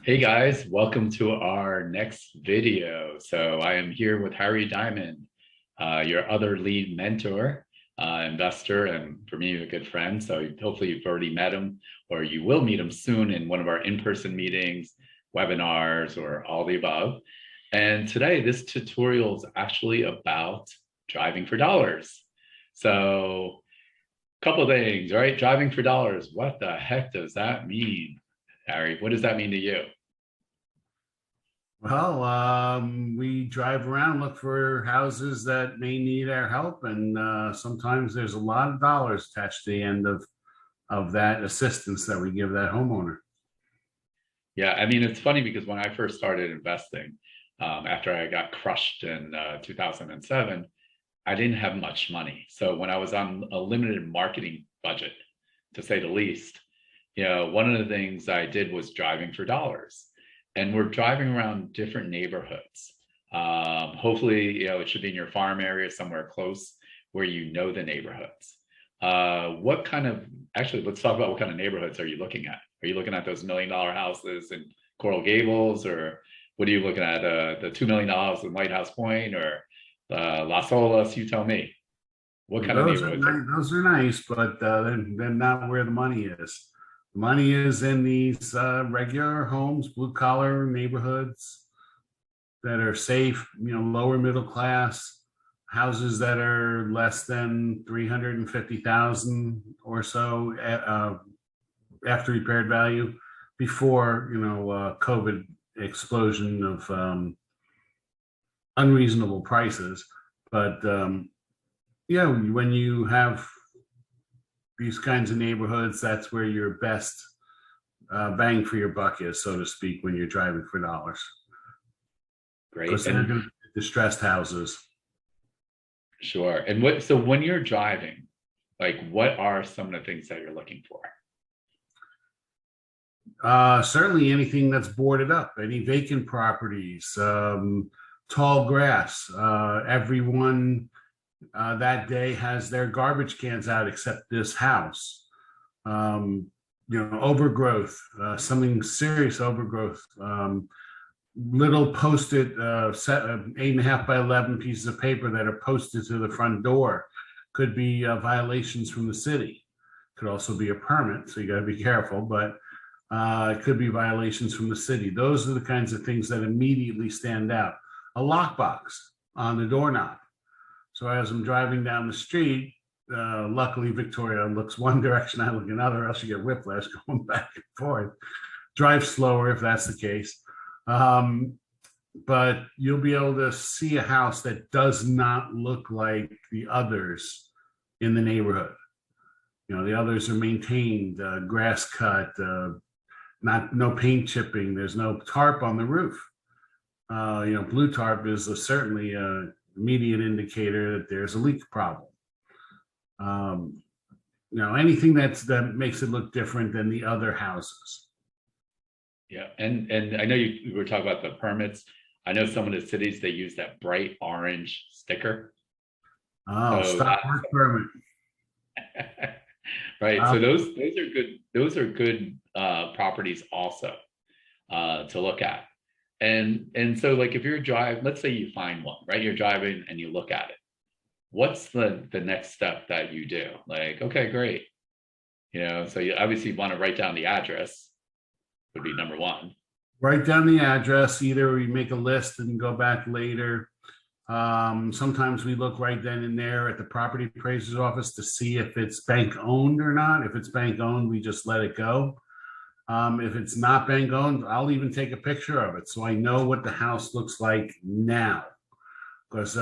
Hey guys, welcome to our next video. So I am here with Harry Diamond, your other lead mentor, investor, and for me, a good friend. So hopefully you've already met him or you will meet him soon in one of our in-person meetings, webinars, or all the above. And today, this tutorial is actually about driving for dollars. So a couple of things, right? Driving for dollars. What the heck does that mean, Harry? What does that mean to you? Well, we drive around, look for houses that may need our help, and sometimes there's a lot of dollars attached to the end of that assistance that we give that homeowner. Yeah, I mean, it's funny because when I first started investing, after I got crushed in 2007, I didn't have much money. So when I was on a limited marketing budget, to say the least, one of the things I did was driving for dollars. And we're driving around different neighborhoods. Hopefully, it should be in your farm area, somewhere close where you know the neighborhoods. What kind of, actually, let's talk about what kind of neighborhoods are you looking at? Are you looking at those $1 million houses in Coral Gables, or what are you looking at? The $2 million in Lighthouse Point, or Las Olas? You tell me. What kind of Those are neighborhoods are? nice, those are nice, but they're not where the money is. The money is in these regular homes, blue collar neighborhoods that are safe, lower middle class houses that are less than 350,000 or so after repaired value before COVID explosion of unreasonable prices. But yeah, when you have these kinds of neighborhoods, that's where your best bang for your buck is, so to speak, when you're driving for dollars, because Great. they're And going to be distressed houses. sure. And so when you're driving, like what are some of the things that you're looking for? Certainly anything that's boarded up, any vacant properties, tall grass. Everyone that day has their garbage cans out except this house. Overgrowth, something serious overgrowth. Little posted 8.5 by 11 pieces of paper that are posted to the front door could be violations from the city. Could also be a permit, so you got to be careful, but it could be violations from the city. Those are the kinds of things that immediately stand out. A lockbox on the doorknob. So as I'm driving down the street, luckily Victoria looks one direction, I look another, else you get whiplash going back and forth. Drive slower if that's the case. But you'll be able to see a house that does not look like the others in the neighborhood. The others are maintained, grass cut, no paint chipping. There's no tarp on the roof. Blue tarp is certainly a immediate indicator that there's a leak problem. Anything that makes it look different than the other houses. Yeah, and I know you were talking about the permits. I know some of the cities, they use that bright orange sticker. Oh, So stop work permit. right. So those are good. Those are good properties also to look at. And so like if you're driving, let's say you find one, right? You're driving and you look at it. What's the next step that you do? Like, okay, great. So you obviously want to write down the address, would be number one. Write down the address. Either we make a list and go back later. Sometimes we look right then and there at the property appraiser's office to see if it's bank owned or not. If it's bank owned, we just let it go. If it's not bank owned, I'll even take a picture of it so I know what the house looks like now. Because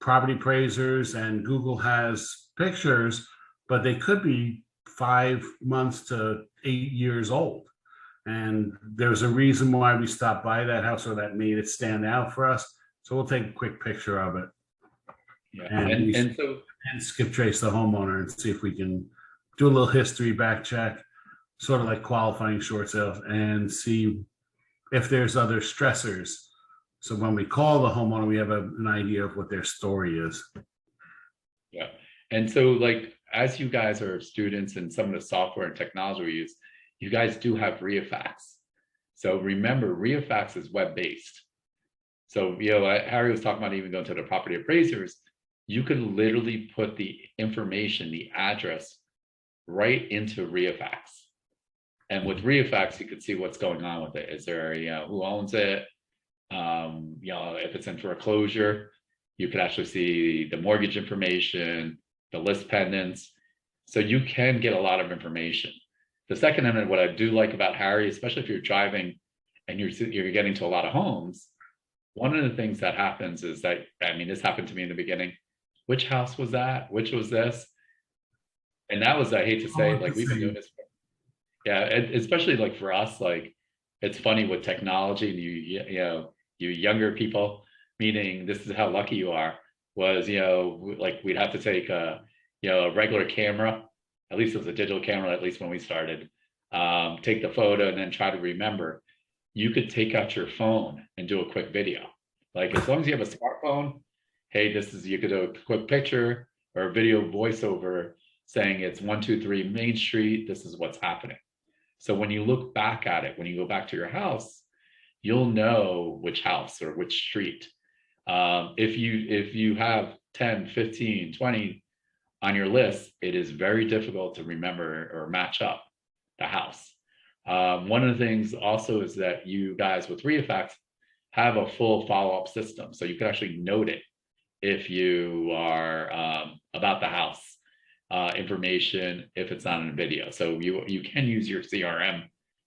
property appraisers and Google has pictures, but they could be 5 months to 8 years old. And there's a reason why we stopped by that house or that made it stand out for us. So we'll take a quick picture of it. Yeah. And skip trace the homeowner and see if we can do a little history back check, sort of like qualifying short sales, and see if there's other stressors. So when we call the homeowner, we have an idea of what their story is. Yeah. And so like, as you guys are students in some of the software and technology we use, you guys do have REIFAX. So remember, REIFax is web-based. So, Harry was talking about even going to the property appraisers. You could literally put the information, the address, right into REIFax. And with REIFax, you could see what's going on with it. Is there, who owns it? If it's in foreclosure, you could actually see the mortgage information, the list pendants. So you can get a lot of information. The second element, what I do like about Harry, especially if you're driving and you're getting to a lot of homes, one of the things that happens is that, I mean, this happened to me in the beginning. Which house was that? Which was this? And that was, I hate to say, like we've been doing this. Yeah, especially like for us, like it's funny with technology and you younger people, meaning this is how lucky you are, was, like we'd have to take a regular camera, at least it was a digital camera, at least when we started, take the photo and then try to remember. You could take out your phone and do a quick video. Like as long as you have a smartphone, hey, you could do a quick picture or a video voiceover saying it's 123 Main Street, this is what's happening. So when you look back at it, when you go back to your house, you'll know which house or which street. If you have 10, 15, 20 on your list, it is very difficult to remember or match up the house. One of the things also is that you guys with REIFax have a full follow-up system. So you can actually note it if you are about the house information, if it's not in a video. So you can use your CRM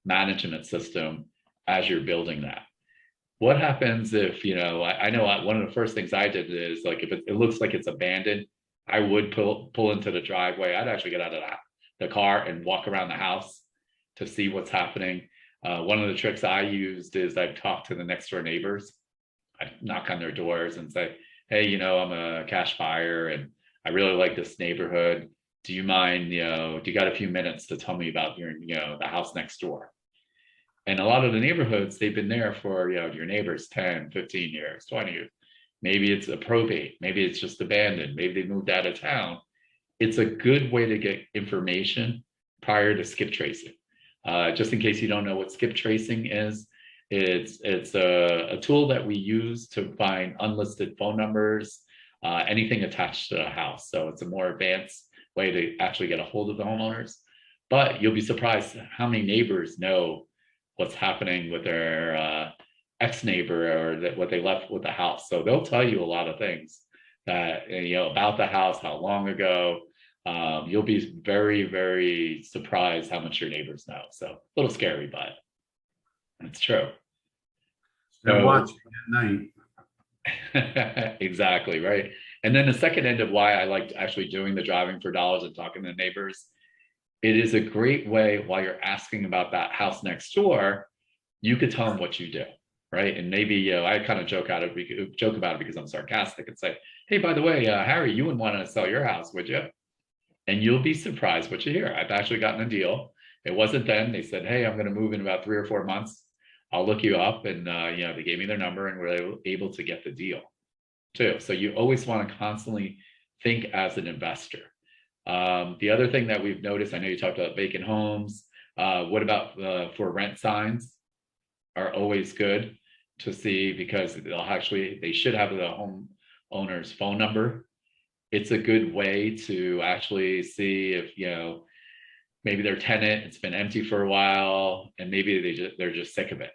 management system as you're building that. What happens if, I know one of the first things I did is like, if it looks like it's abandoned, I would pull into the driveway. I'd actually get out of the car and walk around the house to see what's happening. One of the tricks I used is I'd talk to the next door neighbors. I knock on their doors and say, hey, I'm a cash buyer and I really like this neighborhood. Do you mind, do you got a few minutes to tell me about your, the house next door? And a lot of the neighborhoods, they've been there for, your neighbors 10, 15 years, 20 years. Maybe it's a probate, maybe it's just abandoned, maybe they moved out of town. It's a good way to get information prior to skip tracing. Just in case you don't know what skip tracing is, it's a tool that we use to find unlisted phone numbers, anything attached to a house. So it's a more advanced way to actually get a hold of the homeowners. But you'll be surprised how many neighbors know what's happening with their ex-neighbor or what they left with the house. So they'll tell you a lot of things that, about the house, how long ago. You'll be very, very surprised how much your neighbors know. So a little scary, but it's true. They're watching at night. Exactly, right. And then the second end of why I liked actually doing the driving for dollars and talking to neighbors, it is a great way while you're asking about that house next door, you could tell them what you do, right? And maybe I kind of joke about it because I'm sarcastic and say, hey, by the way, Harry, you wouldn't want to sell your house, would you? And you'll be surprised what you hear. I've actually gotten a deal. It wasn't then. They said, hey, I'm going to move in about 3 or 4 months. I'll look you up. And, they gave me their number and we're able to get the deal too. So you always want to constantly think as an investor. The other thing that we've noticed, I know you talked about vacant homes. What about for rent signs are always good to see because they should have the home owner's phone number. It's a good way to actually see if, maybe their tenant, it's been empty for a while and maybe they're just sick of it.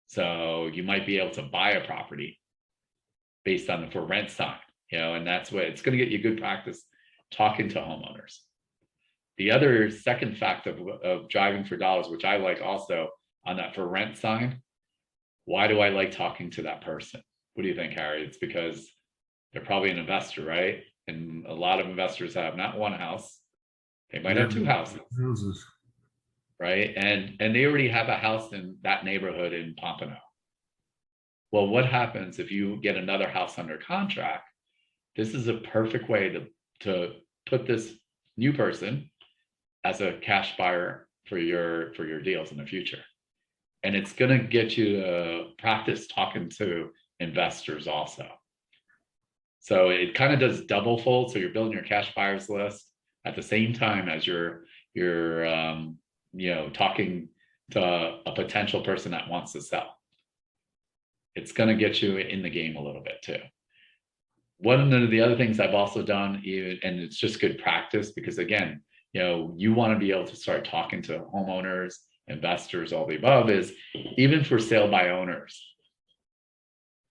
So you might be able to buy a property based on the for rent sign, and that's what it's going to get you good practice talking to homeowners. The other second fact of driving for dollars, which I like also on that for rent sign, why do I like talking to that person? What do you think, Harry? It's because they're probably an investor, right? And a lot of investors have not one house, they might have 2 houses, right? And they already have a house in that neighborhood in Pompano. Well, what happens if you get another house under contract? This is a perfect way to put this new person as a cash buyer for your deals in the future. And it's going to get you to practice talking to investors also. So it kind of does double fold. So you're building your cash buyers list at the same time as you're talking to a potential person that wants to sell. It's going to get you in the game a little bit too. One of the other things I've also done, and it's just good practice, because again, you want to be able to start talking to homeowners, investors, all the above, is even for sale by owners.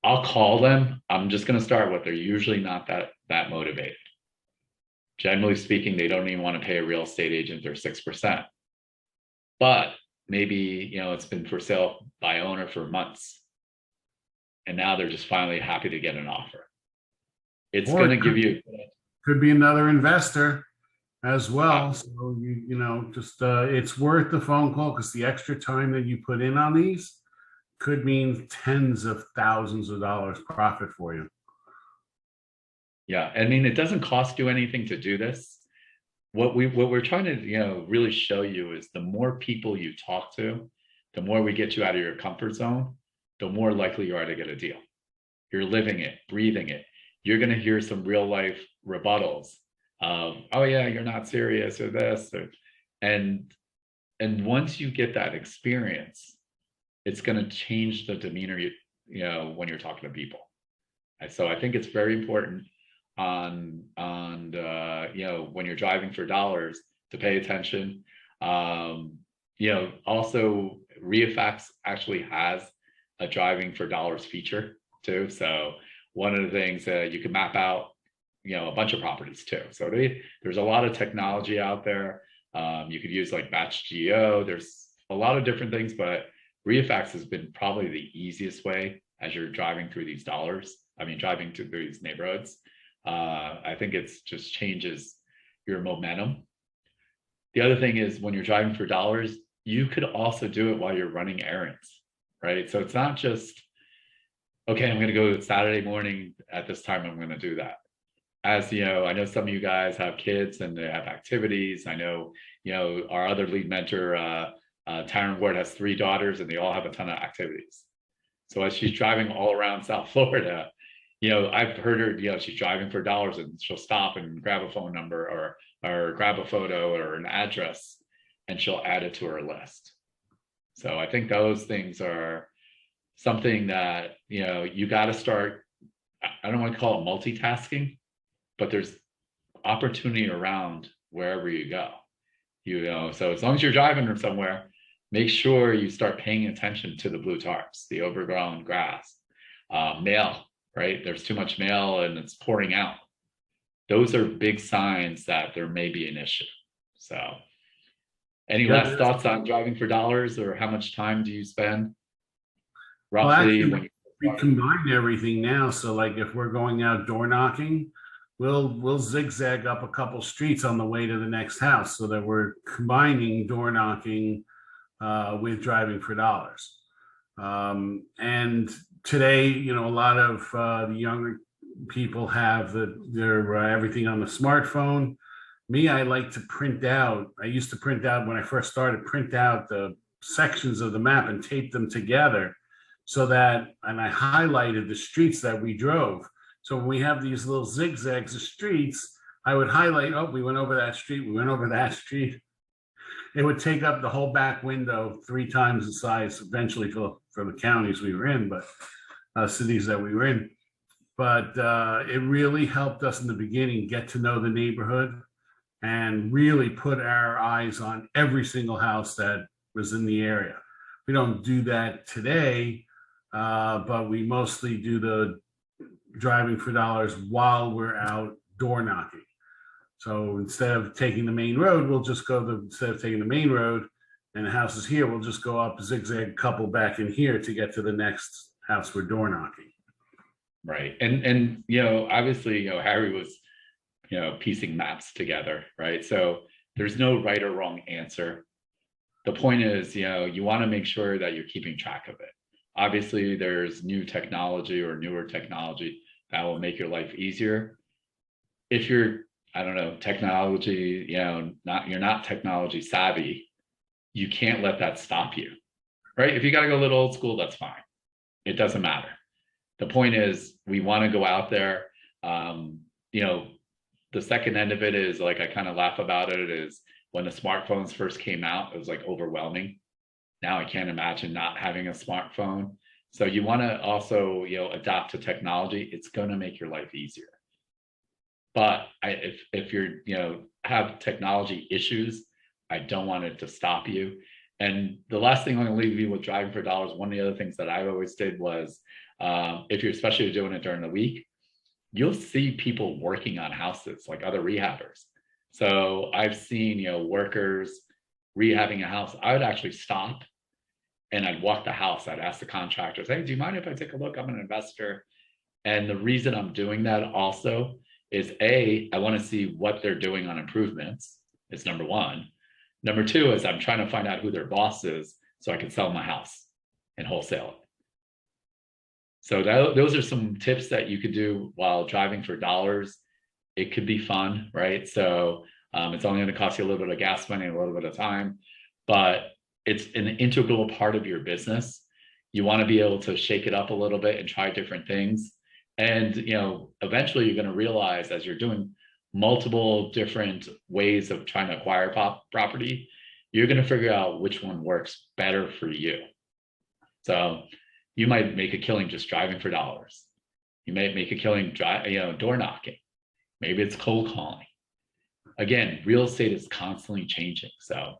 I'll call them. I'm just going to start with, they're usually not that motivated. Generally speaking, they don't even want to pay a real estate agent their 6%. But maybe, it's been for sale by owner for months. And now they're just finally happy to get an offer. It's Or going to it give you, could be another investor as well. So just it's worth the phone call, because the extra time that you put in on these could mean tens of thousands of dollars profit for you. yeah, I mean, it doesn't cost you anything to do this. What we're trying to, really show you is the more people you talk to, the more we get you out of your comfort zone, the more likely you are to get a deal. You're living it, breathing it. You're going to hear some real life rebuttals of, oh yeah, you're not serious, or this, and once you get that experience, it's going to change the demeanor, when you're talking to people. And so I think it's very important on when you're driving for dollars to pay attention. Also REIFax actually has a driving for dollars feature too. So one of the things that you can map out, a bunch of properties too. So there's a lot of technology out there. You could use like Batch Geo. There's a lot of different things, but REIFax has been probably the easiest way as you're driving through these driving through these neighborhoods. I think it's just changes your momentum. The other thing is, when you're driving for dollars, you could also do it while you're running errands, right? So it's not just, okay, I'm going to go Saturday morning at this time, I'm going to do that. As you know, I know some of you guys have kids and they have activities. I know, our other lead mentor, Taryn Ward, has 3 daughters, and they all have a ton of activities. So as she's driving all around South Florida, I've heard her, she's driving for dollars, and she'll stop and grab a phone number or grab a photo or an address, and she'll add it to her list. So I think those things are something that, you got to start. I don't want to call it multitasking, but there's opportunity around wherever you go. So as long as you're driving somewhere, make sure you start paying attention to the blue tarps, the overgrown grass, mail, right? There's too much mail and it's pouring out. Those are big signs that there may be an issue. So any last thoughts on driving for dollars, or how much time do you spend roughly? Well, actually, we combine everything now. So like if we're going out door knocking, we'll zigzag up a couple streets on the way to the next house, so that we're combining door knocking with driving for dollars. And today, a lot of the younger people have their everything on the smartphone. Me, I like to print out. I used to print out when I first started, print out the sections of the map and tape them together, so that, and I highlighted the streets that we drove. So when we have these little zigzags of streets, I would highlight, oh, we went over that street, we went over that street. It would take up the whole back window 3 times the size eventually for the counties we were in, but cities that we were in. But it really helped us in the beginning get to know the neighborhood and really put our eyes on every single house that was in the area. We don't do that today, but we mostly do the driving for dollars while we're out door knocking. So instead of taking the main road, we'll just instead of taking the main road and the house is here, we'll just go up, zigzag couple back in here to get to the next house we're door knocking. Right. And obviously, Harry was, piecing maps together, right? So there's no right or wrong answer. The point is, you want to make sure that you're keeping track of it. Obviously, there's new technology or newer technology that will make your life easier. If you're, I don't know, technology, you're not technology savvy, you can't let that stop you, right? If you got to go a little old school, that's fine. It doesn't matter. The point is, we want to go out there. The second end of it is, like, I kind of laugh about it, is when the smartphones first came out, it was like overwhelming. Now I can't imagine not having a smartphone. So you want to also, adapt to technology. It's going to make your life easier. But if you're, have technology issues, I don't want it to stop you. And the last thing I'm going to leave you with driving for dollars. One of the other things that I always did was, if you're especially doing it during the week, you'll see people working on houses like other rehabbers. So I've seen, workers rehabbing a house. I would actually stop and I'd walk the house. I'd ask the contractors, hey, do you mind if I take a look? I'm an investor. And the reason I'm doing that also is I want to see what they're doing on improvements. It's number one. Number two is I'm trying to find out who their boss is so I can sell my house and wholesale it. So those are some tips that you could do while driving for dollars. It could be fun, right? So it's only going to cost you a little bit of gas money and a little bit of time, but it's an integral part of your business. You want to be able to shake it up a little bit and try different things. And eventually you're going to realize as you're doing multiple different ways of trying to acquire property, you're going to figure out which one works better for you. So you might make a killing just driving for dollars. You might make a killing, door knocking. Maybe it's cold calling. Again, real estate is constantly changing. So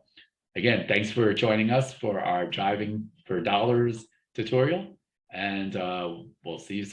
again, thanks for joining us for our driving for dollars tutorial, and we'll see you soon.